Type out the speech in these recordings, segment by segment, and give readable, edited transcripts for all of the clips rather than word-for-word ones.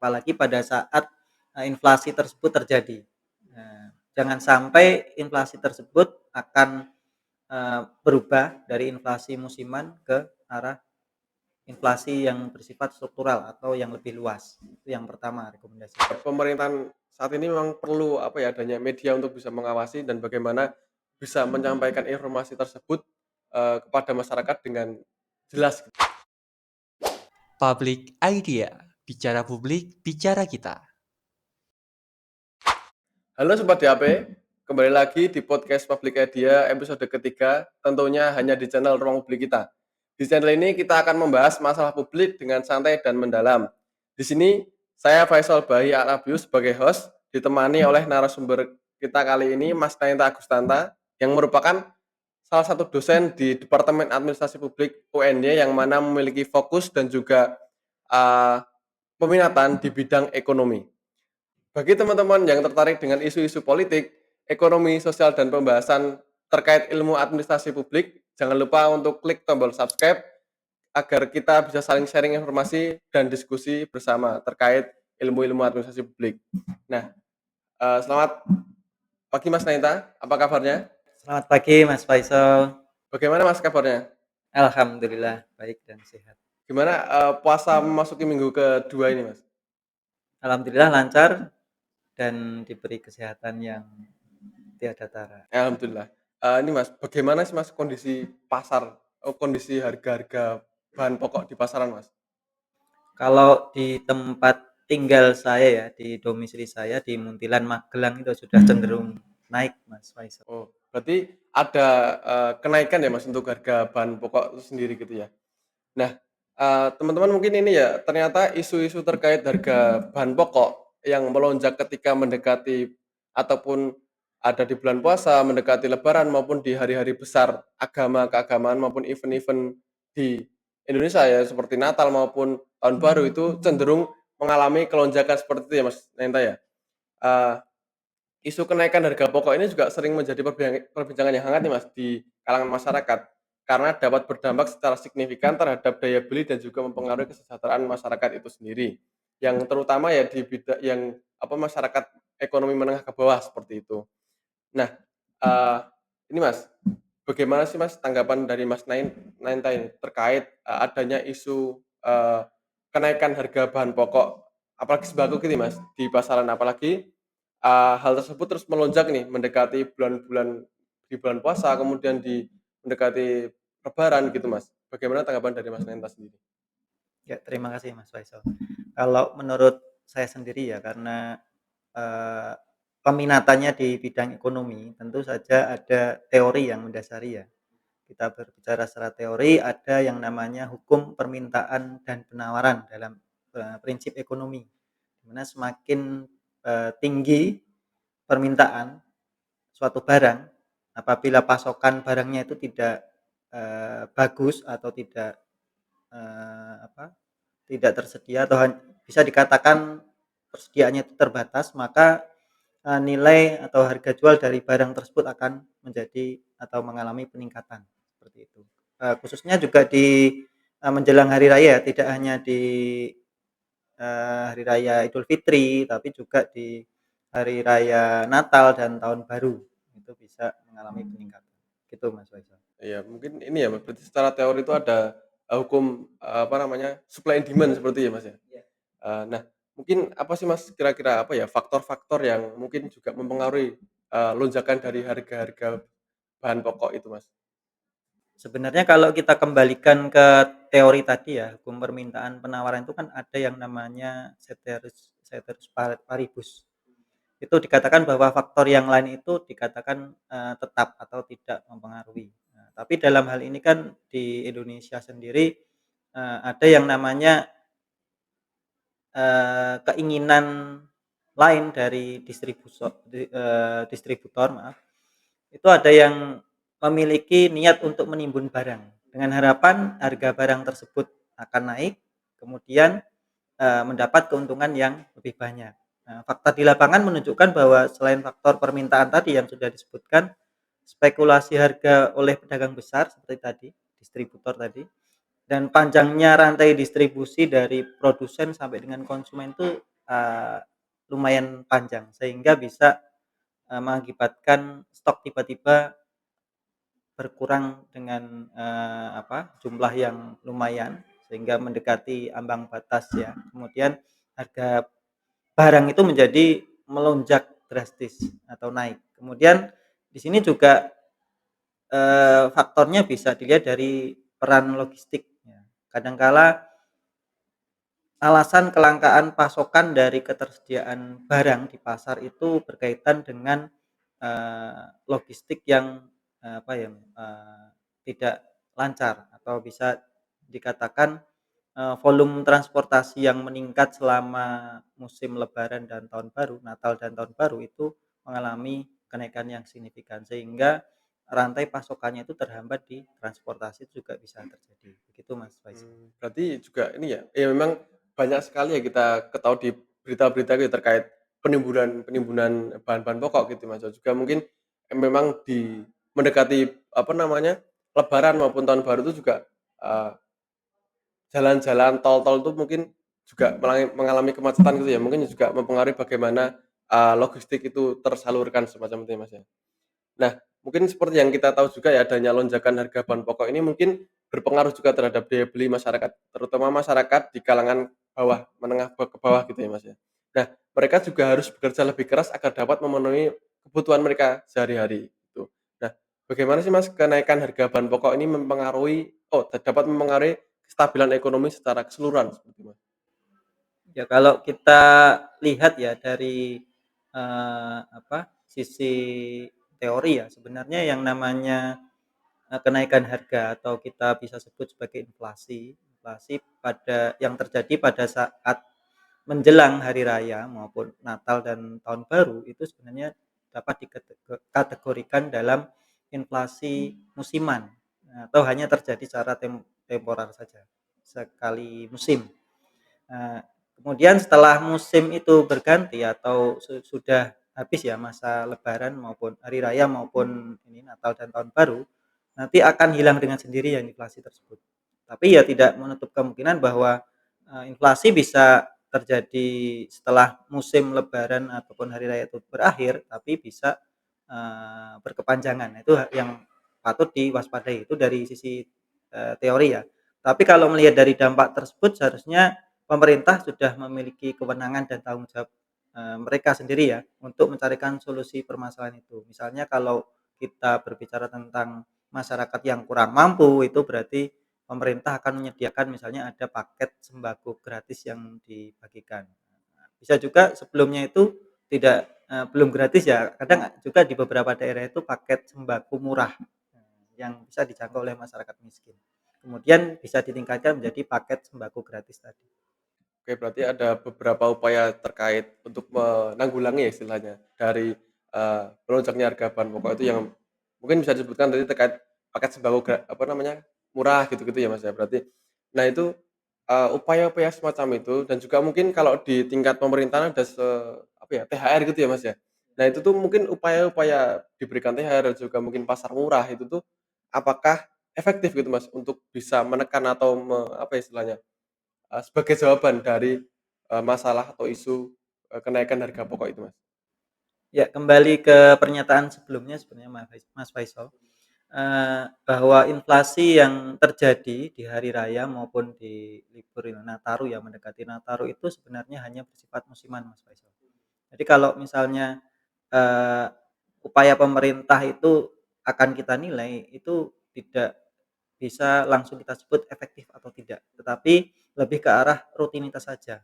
apalagi pada saat, inflasi tersebut terjadi. Jangan sampai inflasi tersebut akan, berubah dari inflasi musiman ke arah inflasi yang bersifat struktural atau yang lebih luas. Itu yang pertama rekomendasinya. Pemerintahan saat ini memang perlu apa ya, adanya media untuk bisa mengawasi dan bagaimana bisa menyampaikan informasi tersebut, kepada masyarakat dengan jelas. Public Idea, bicara publik, bicara kita. Halo Sobat DAP, kembali lagi di podcast Public Idea episode ketiga, tentunya hanya di channel Ruang Publik kita. Di channel ini kita akan membahas masalah publik dengan santai dan mendalam. Di sini saya Faisal Bahi Arabius sebagai host, ditemani oleh narasumber kita kali ini Mas Nainta Agustanta yang merupakan salah satu dosen di Departemen Administrasi Publik UNY yang mana memiliki fokus dan juga peminatan di bidang ekonomi. Bagi teman-teman yang tertarik dengan isu-isu politik, ekonomi, sosial, dan pembahasan terkait ilmu administrasi publik, jangan lupa untuk klik tombol subscribe agar kita bisa saling sharing informasi dan diskusi bersama terkait ilmu-ilmu administrasi publik. Nah, selamat pagi Mas Nainta, apa kabarnya? Selamat pagi Mas Faisal. Bagaimana Mas kabarnya? Alhamdulillah baik dan sehat. Gimana puasa memasuki minggu kedua ini Mas? Alhamdulillah lancar dan diberi kesehatan yang tiada tara. Alhamdulillah. Ini Mas, bagaimana sih Mas kondisi pasar, kondisi harga-harga bahan pokok di pasaran Mas? Kalau di tempat tinggal saya ya, di domisili saya di Muntilan Magelang itu sudah cenderung naik Mas Faisal. Oh, berarti ada, kenaikan ya Mas untuk harga bahan pokok itu sendiri gitu ya? Nah, teman-teman mungkin ini ya, ternyata isu-isu terkait harga bahan pokok yang melonjak ketika mendekati ataupun ada di bulan puasa, mendekati lebaran maupun di hari-hari besar agama keagamaan maupun event-event di Indonesia ya, seperti Natal maupun Tahun Baru itu cenderung mengalami kelonjakan seperti itu ya Mas Nenta ya? Eee, Isu kenaikan harga pokok ini juga sering menjadi perbincangan yang hangat nih Mas di kalangan masyarakat, karena dapat berdampak secara signifikan terhadap daya beli dan juga mempengaruhi kesejahteraan masyarakat itu sendiri. Yang terutama ya di bidang yang masyarakat ekonomi menengah ke bawah seperti itu. Nah, eee, ini Mas, bagaimana sih Mas tanggapan dari Mas Nainta ini terkait, adanya isu, kenaikan harga bahan pokok, apalagi sembako gitu Mas, di pasaran? Apalagi, hal tersebut terus melonjak nih mendekati bulan-bulan di bulan puasa, kemudian mendekati lebaran gitu Mas. Bagaimana tanggapan dari Mas Nainta sendiri? Ya, terima kasih Mas Faisal. Kalau menurut saya sendiri ya karena, eee, peminatannya di bidang ekonomi, tentu saja ada teori yang mendasari ya. Kita berbicara secara teori, ada yang namanya hukum permintaan dan penawaran dalam, prinsip ekonomi. Di mana semakin, tinggi permintaan suatu barang, apabila pasokan barangnya itu tidak, bagus atau tidak, apa, tidak tersedia atau bisa dikatakan persediaannya itu terbatas, maka, nilai atau harga jual dari barang tersebut akan menjadi atau mengalami peningkatan, seperti itu. Khususnya juga di, menjelang hari raya, tidak hanya di, hari raya Idul Fitri, tapi juga di hari raya Natal dan Tahun Baru, itu bisa mengalami peningkatan. Gitu Mas Faisal. Iya, mungkin ini ya Mas, berarti secara teori itu ada, hukum, supply and demand seperti ya Mas ya? Iya. Nah, mungkin apa sih Mas kira-kira faktor-faktor yang mungkin juga mempengaruhi, lonjakan dari harga-harga bahan pokok itu Mas? Sebenarnya kalau kita kembalikan ke teori tadi ya, hukum permintaan penawaran itu kan ada yang namanya ceteris paribus. Itu dikatakan bahwa faktor yang lain itu dikatakan, tetap atau tidak mempengaruhi. Nah, tapi dalam hal ini kan di Indonesia sendiri, ada yang namanya, keinginan lain dari distributor maaf, itu ada yang memiliki niat untuk menimbun barang, dengan harapan harga barang tersebut akan naik, kemudian, mendapat keuntungan yang lebih banyak. Nah, fakta di lapangan menunjukkan bahwa selain faktor permintaan tadi yang sudah disebutkan, spekulasi harga oleh pedagang besar seperti tadi, distributor tadi, dan panjangnya rantai distribusi dari produsen sampai dengan konsumen itu eee, lumayan panjang sehingga bisa, mengakibatkan stok tiba-tiba berkurang dengan, jumlah yang lumayan sehingga mendekati ambang batas ya. Kemudian harga barang itu menjadi melonjak drastis atau naik. Kemudian di sini juga, faktornya bisa dilihat dari peran logistik ya. Kadangkala alasan kelangkaan pasokan dari ketersediaan barang di pasar itu berkaitan dengan, logistik yang, tidak lancar atau bisa dikatakan, volume transportasi yang meningkat selama musim lebaran dan tahun baru, Natal dan tahun baru itu mengalami kenaikan yang signifikan sehingga rantai pasokannya itu terhambat di transportasi itu juga bisa terjadi, begitu Mas Faisal. Berarti juga ini ya, ya memang banyak sekali ya kita ketahui di berita-berita gitu terkait penimbunan bahan-bahan pokok gitu Mas, dan juga mungkin, memang mendekati apa namanya, lebaran maupun tahun baru itu juga, eee, jalan-jalan tol-tol itu mungkin juga mengalami kemacetan gitu ya, mungkin juga mempengaruhi bagaimana, logistik itu tersalurkan semacam itu ya Mas ya? Nah, mungkin seperti yang kita tahu juga ya adanya lonjakan harga bahan pokok ini mungkin berpengaruh juga terhadap daya beli masyarakat, terutama masyarakat di kalangan bawah, menengah ke bawah gitu ya, Mas, ya. Nah, mereka juga harus bekerja lebih keras agar dapat memenuhi kebutuhan mereka sehari-hari, gitu. Nah, bagaimana sih, Mas, kenaikan harga bahan pokok ini dapat mempengaruhi kestabilan ekonomi secara keseluruhan seperti Mas? Ya kalau kita lihat ya dari, sisi teori ya sebenarnya yang namanya, kenaikan harga atau kita bisa sebut sebagai inflasi, inflasi yang terjadi pada saat menjelang hari raya maupun Natal dan Tahun Baru itu sebenarnya dapat dikategorikan dalam inflasi musiman, atau hanya terjadi secara temporer saja, sekali musim. Nah, kemudian setelah musim itu berganti atau sudah habis ya masa lebaran maupun hari raya maupun ini Natal dan tahun baru, nanti akan hilang dengan sendiri yang inflasi tersebut. Tapi ya tidak menutup kemungkinan bahwa, inflasi bisa terjadi setelah musim lebaran ataupun hari raya itu berakhir, tapi bisa, berkepanjangan. Nah, itu yang patut diwaspadai, itu dari sisi, teori ya. Tapi kalau melihat dari dampak tersebut seharusnya pemerintah sudah memiliki kewenangan dan tanggung jawab, mereka sendiri ya, untuk mencarikan solusi permasalahan itu. Misalnya kalau kita berbicara tentang masyarakat yang kurang mampu, itu berarti pemerintah akan menyediakan misalnya ada paket sembako gratis yang dibagikan. Bisa juga sebelumnya itu belum gratis ya, kadang juga di beberapa daerah itu paket sembako murah, yang bisa dijangkau oleh masyarakat miskin. Kemudian bisa ditingkatkan menjadi paket sembako gratis tadi. Oke, berarti ada beberapa upaya terkait untuk menanggulangi ya istilahnya dari, melonjaknya harga bahan pokok itu yang mungkin bisa disebutkan tadi terkait paket sembako apa namanya, murah gitu-gitu ya, Mas, ya berarti. Nah itu, upaya-upaya semacam itu dan juga mungkin kalau di tingkat pemerintahan ada apa ya, THR gitu ya, Mas, ya. Nah itu tuh mungkin upaya-upaya diberikan THR dan juga mungkin pasar murah itu tuh apakah efektif gitu, Mas, untuk bisa menekan atau apa ya istilahnya, sebagai jawaban dari, masalah atau isu, kenaikan harga pokok itu, Mas. Ya, kembali ke pernyataan sebelumnya sebenarnya Mas Faisal, bahwa inflasi yang terjadi di hari raya maupun di libur Nataru ya, mendekati Nataru itu sebenarnya hanya bersifat musiman, Mas Faisal. Jadi kalau misalnya, eee, upaya pemerintah itu akan kita nilai itu tidak bisa langsung kita sebut efektif atau tidak, tetapi lebih ke arah rutinitas saja.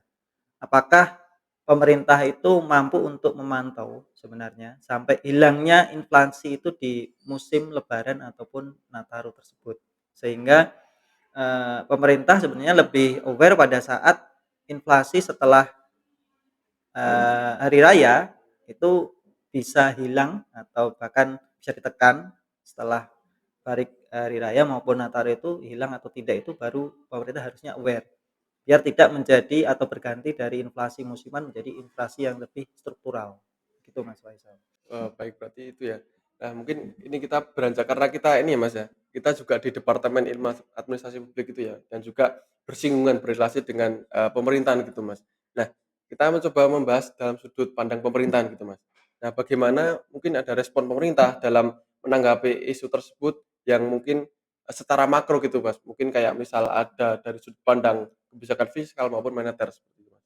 Apakah pemerintah itu mampu untuk memantau sebenarnya sampai hilangnya inflasi itu di musim lebaran ataupun Nataru tersebut. Sehingga, pemerintah sebenarnya lebih aware pada saat inflasi setelah, hari raya itu bisa hilang atau bahkan bisa ditekan setelah hari raya maupun Nataru itu hilang atau tidak itu baru pemerintah harusnya aware. Biar tidak menjadi atau berganti dari inflasi musiman menjadi inflasi yang lebih struktural, gitu Mas Faisal. Baik berarti itu ya. Nah mungkin ini kita beranjak karena kita ini ya, Mas, ya, kita juga di Departemen Ilmu Administrasi Publik gitu ya, dan juga bersinggungan, berrelasi dengan, pemerintahan gitu, Mas. Nah, kita mencoba membahas dalam sudut pandang pemerintahan gitu, Mas. Nah, bagaimana mungkin ada respon pemerintah dalam menanggapi isu tersebut yang mungkin, secara makro gitu, Mas. Mungkin kayak misal ada dari sudut pandang kebijakan fiskal maupun moneter seperti itu, Mas.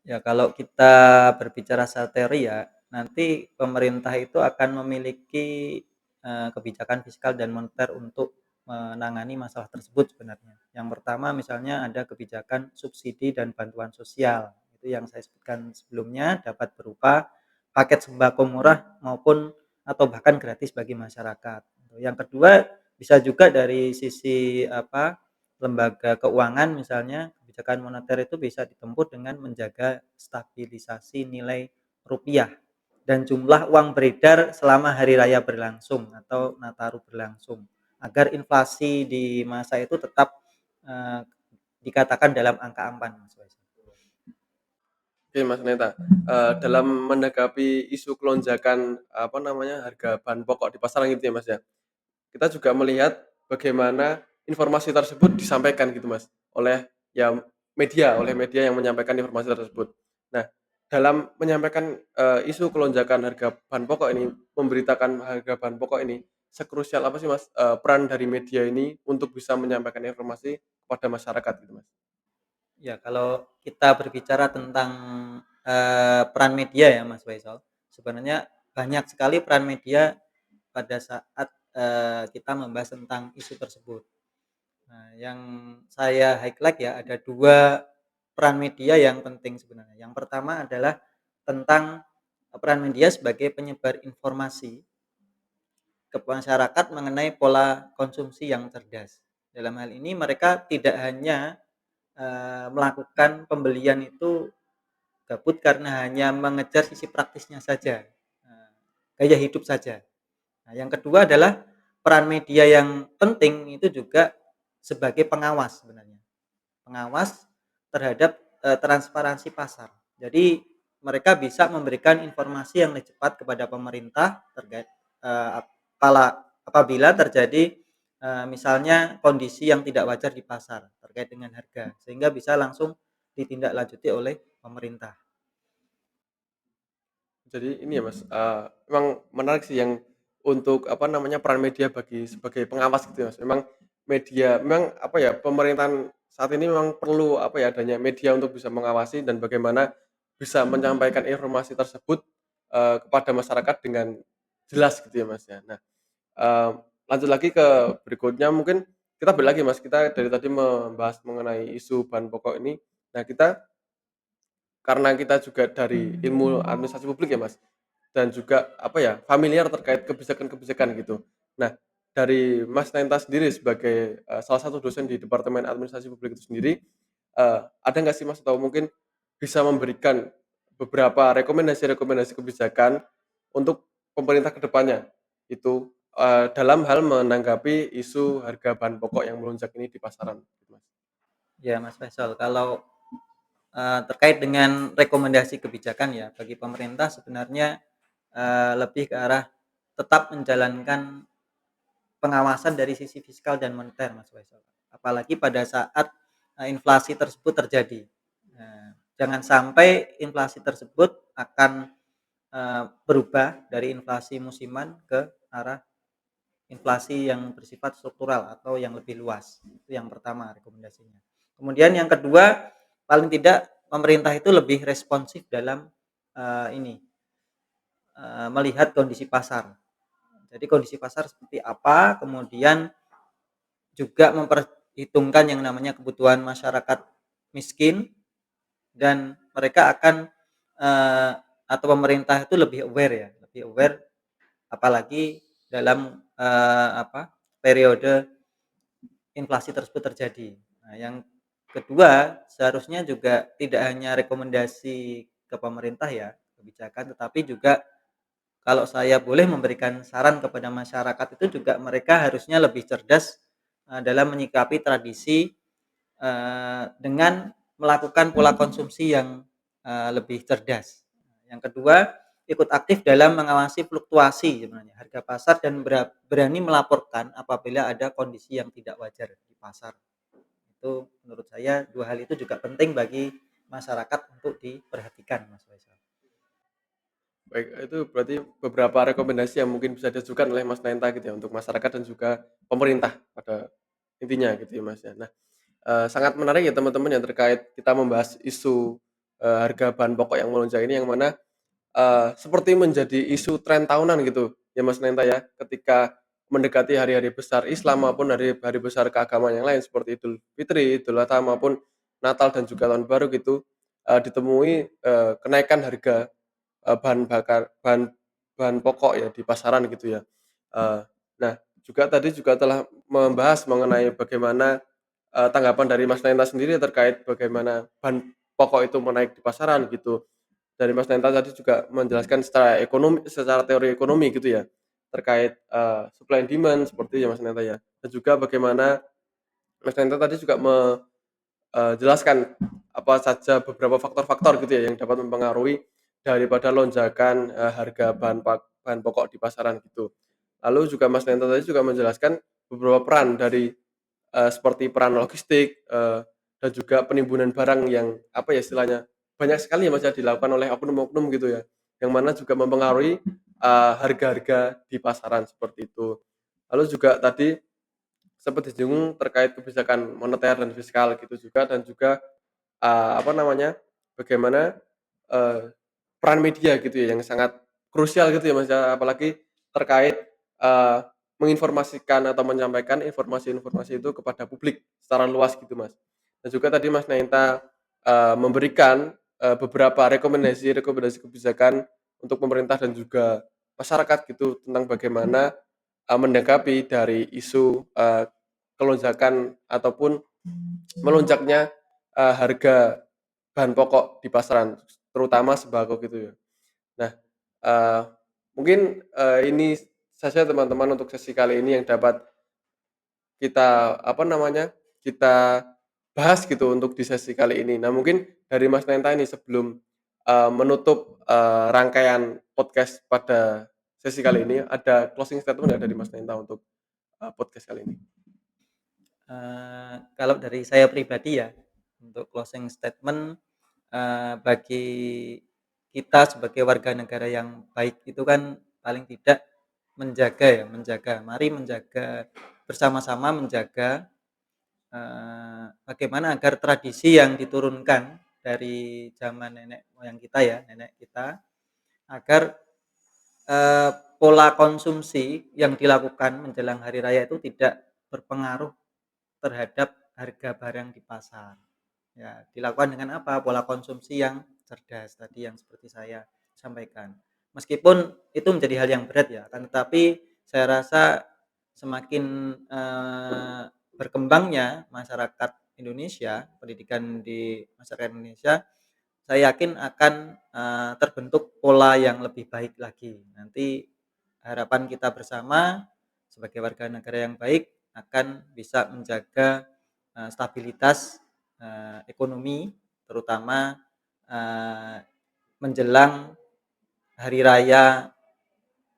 Ya, kalau kita berbicara secara teori ya, nanti pemerintah itu akan memiliki, kebijakan fiskal dan moneter untuk menangani masalah tersebut sebenarnya. Yang pertama misalnya ada kebijakan subsidi dan bantuan sosial, itu yang saya sebutkan sebelumnya dapat berupa paket sembako murah maupun atau bahkan gratis bagi masyarakat. Yang kedua bisa juga dari sisi apa, lembaga keuangan misalnya, kebijakan moneter itu bisa ditempuh dengan menjaga stabilisasi nilai rupiah dan jumlah uang beredar selama hari raya berlangsung atau Nataru berlangsung, agar inflasi di masa itu tetap, eee, dikatakan dalam angka aman, Mas Faisal. Oke, Mas Neta, dalam menanggapi isu kelonjakan, apa namanya, harga bahan pokok di pasaran gitu ya, Mas, ya. Kita juga melihat bagaimana informasi tersebut disampaikan gitu, Mas, oleh ya oleh media yang menyampaikan informasi tersebut. Nah, dalam menyampaikan, isu kelonjakan harga bahan pokok ini, memberitakan harga bahan pokok ini, sekrusial apa sih, Mas, peran dari media ini untuk bisa menyampaikan informasi kepada masyarakat gitu, Mas? Ya, kalau kita berbicara tentang, peran media ya, Mas Faisal, sebenarnya banyak sekali peran media pada saat, kita membahas tentang isu tersebut. Nah, yang saya highlight ya, ada 2 peran media yang penting sebenarnya. Yang pertama adalah tentang, peran media sebagai penyebar informasi ke masyarakat mengenai pola konsumsi yang cerdas. Dalam hal ini mereka tidak hanya, melakukan pembelian itu gabut karena hanya mengejar sisi praktisnya saja, gaya hidup saja. Nah, yang kedua adalah peran media yang penting itu juga sebagai pengawas sebenarnya. Pengawas terhadap, transparansi pasar. Jadi mereka bisa memberikan informasi yang lebih cepat kepada pemerintah terkait, apabila terjadi, misalnya kondisi yang tidak wajar di pasar terkait dengan harga, sehingga bisa langsung ditindaklanjuti oleh pemerintah. Jadi ini ya, Mas, memang menarik sih yang untuk apa namanya, peran media sebagai pengawas gitu ya, Mas. Memang apa ya, pemerintahan saat ini memang perlu apa ya, adanya media untuk bisa mengawasi dan bagaimana bisa menyampaikan informasi tersebut, kepada masyarakat dengan jelas gitu ya, Mas, ya. Nah, eee, lanjut lagi ke berikutnya mungkin kita balik lagi, Mas, kita dari tadi membahas mengenai isu bahan pokok ini. Nah, karena kita juga dari ilmu administrasi publik ya, Mas, dan juga apa ya, familiar terkait kebijakan-kebijakan gitu. Nah, dari Mas Nenta sendiri sebagai, salah satu dosen di Departemen Administrasi Publik itu sendiri, ada nggak sih, Mas, atau mungkin bisa memberikan beberapa rekomendasi-rekomendasi kebijakan untuk pemerintah ke depannya itu, dalam hal menanggapi isu harga bahan pokok yang melonjak ini di pasaran gitu, Mas? Ya, Mas Faisal, kalau, terkait dengan rekomendasi kebijakan ya, bagi pemerintah sebenarnya, lebih ke arah tetap menjalankan pengawasan dari sisi fiskal dan moneter, Mas Faisal. Apalagi pada saat, inflasi tersebut terjadi. Jangan sampai inflasi tersebut akan, berubah dari inflasi musiman ke arah inflasi yang bersifat struktural atau yang lebih luas. Itu yang pertama rekomendasinya. Kemudian yang kedua, paling tidak pemerintah itu lebih responsif dalam, ini, melihat kondisi pasar. Jadi kondisi pasar seperti apa, kemudian juga memperhitungkan yang namanya kebutuhan masyarakat miskin dan mereka akan, eee, atau pemerintah itu lebih aware ya, lebih aware apalagi dalam, periode inflasi tersebut terjadi. Nah, yang kedua, seharusnya juga tidak hanya rekomendasi ke pemerintah ya, kebijakan, tetapi juga kalau saya boleh memberikan saran kepada masyarakat itu juga mereka harusnya lebih cerdas, dalam menyikapi tradisi, dengan melakukan pola konsumsi yang, lebih cerdas. Yang kedua, ikut aktif dalam mengawasi fluktuasi sebenarnya harga pasar dan berani melaporkan apabila ada kondisi yang tidak wajar di pasar. Itu menurut saya 2 hal itu juga penting bagi masyarakat untuk diperhatikan, Mas Faisal. Baik, itu berarti beberapa rekomendasi yang mungkin bisa diajukan oleh Mas Nenta gitu ya, untuk masyarakat dan juga pemerintah pada intinya gitu ya, Mas, ya. Nah, sangat menarik ya teman-teman yang terkait kita membahas isu, harga bahan pokok yang melonjak ini yang mana, seperti menjadi isu tren tahunan gitu ya, Mas Nenta ya, ketika mendekati hari-hari besar Islam maupun hari-hari besar keagamaan yang lain seperti Idul Fitri, Idul Adha maupun Natal dan juga Tahun Baru gitu, ditemui, kenaikan harga bahan bakar bahan pokok ya di pasaran gitu ya. Eee, nah juga tadi juga telah membahas mengenai bagaimana, tanggapan dari Mas Nenta sendiri terkait bagaimana bahan pokok itu menaik di pasaran gitu. Dari Mas Nenta tadi juga menjelaskan secara teori ekonomi gitu ya, terkait, supply and demand seperti ya Mas Nenta ya. Dan juga bagaimana Mas Nenta tadi juga jelaskan apa saja beberapa faktor-faktor gitu ya yang dapat mempengaruhi daripada lonjakan, harga bahan pokok di pasaran gitu. Lalu juga Mas Nenta tadi juga menjelaskan beberapa peran dari, seperti peran logistik, dan juga penimbunan barang yang apa ya istilahnya, banyak sekali ya Mas ya dilakukan oleh oknum-oknum gitu ya, yang mana juga mempengaruhi, harga-harga di pasaran seperti itu. Lalu juga tadi sempat disinggung terkait kebijakan moneter dan fiskal gitu juga dan juga, apa namanya, bagaimana, eee, peran media gitu ya yang sangat krusial gitu ya, Mas, ya, apalagi terkait, eee, menginformasikan atau menyampaikan informasi-informasi itu kepada publik secara luas gitu, Mas. Dan juga tadi Mas Nenta, memberikan, beberapa rekomendasi-rekomendasi kebijakan untuk pemerintah dan juga masyarakat gitu tentang bagaimana, menanggapi dari isu, kelonjakan ataupun melonjaknya, harga bahan pokok di pasaran, terutama sembako gitu ya. Nah, eee, mungkin, ini saja teman-teman untuk sesi kali ini yang dapat kita, apa namanya, kita bahas gitu untuk di sesi kali ini. Nah mungkin dari Mas Nenta ini sebelum, menutup, rangkaian podcast pada sesi kali ini, ada closing statement nggak dari Mas Nenta untuk, podcast kali ini? Kalau dari saya pribadi ya, untuk closing statement, bagi kita sebagai warga negara yang baik itu kan paling tidak mari menjaga bersama-sama menjaga, bagaimana agar tradisi yang diturunkan dari zaman nenek moyang kita ya, nenek kita, agar, pola konsumsi yang dilakukan menjelang hari raya itu tidak berpengaruh terhadap harga barang di pasar. Ya, dilakukan dengan apa? Pola konsumsi yang cerdas tadi yang seperti saya sampaikan. Meskipun itu menjadi hal yang berat ya, akan tetapi saya rasa semakin, berkembangnya masyarakat Indonesia, pendidikan di masyarakat Indonesia, saya yakin akan, terbentuk pola yang lebih baik lagi. Nanti harapan kita bersama sebagai warga negara yang baik akan bisa menjaga, stabilitas, ekonomi terutama, eee, menjelang hari raya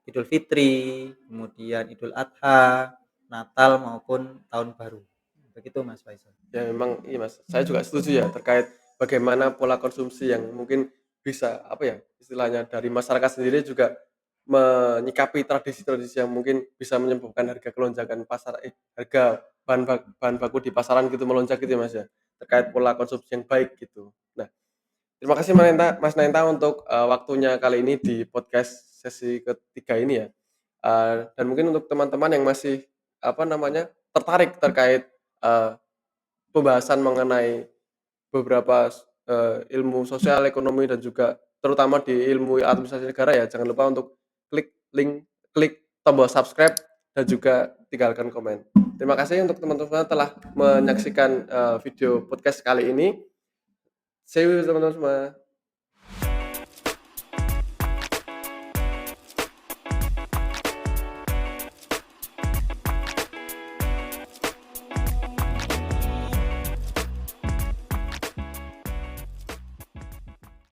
Idul Fitri, kemudian Idul Adha, Natal maupun Tahun Baru. Begitu Mas Faisal. Ya memang iya Mas, saya juga setuju ya terkait bagaimana pola konsumsi yang mungkin bisa, apa ya, istilahnya dari masyarakat sendiri juga menyikapi tradisi-tradisi yang mungkin bisa menyebabkan harga kelonjakan harga bahan baku di pasaran gitu melonjak gitu ya Mas ya, terkait pola konsumsi yang baik gitu. Nah, terima kasih Mas Nenta untuk, waktunya kali ini di podcast sesi ketiga ini ya. Dan mungkin untuk teman-teman yang masih, apa namanya, tertarik terkait, eee pembahasan mengenai beberapa ilmu sosial, ekonomi, dan juga terutama di ilmu administrasi negara ya, jangan lupa untuk klik tombol subscribe dan juga tinggalkan komen. Terima kasih untuk teman-teman telah menyaksikan, video podcast kali ini. See you teman-teman semua.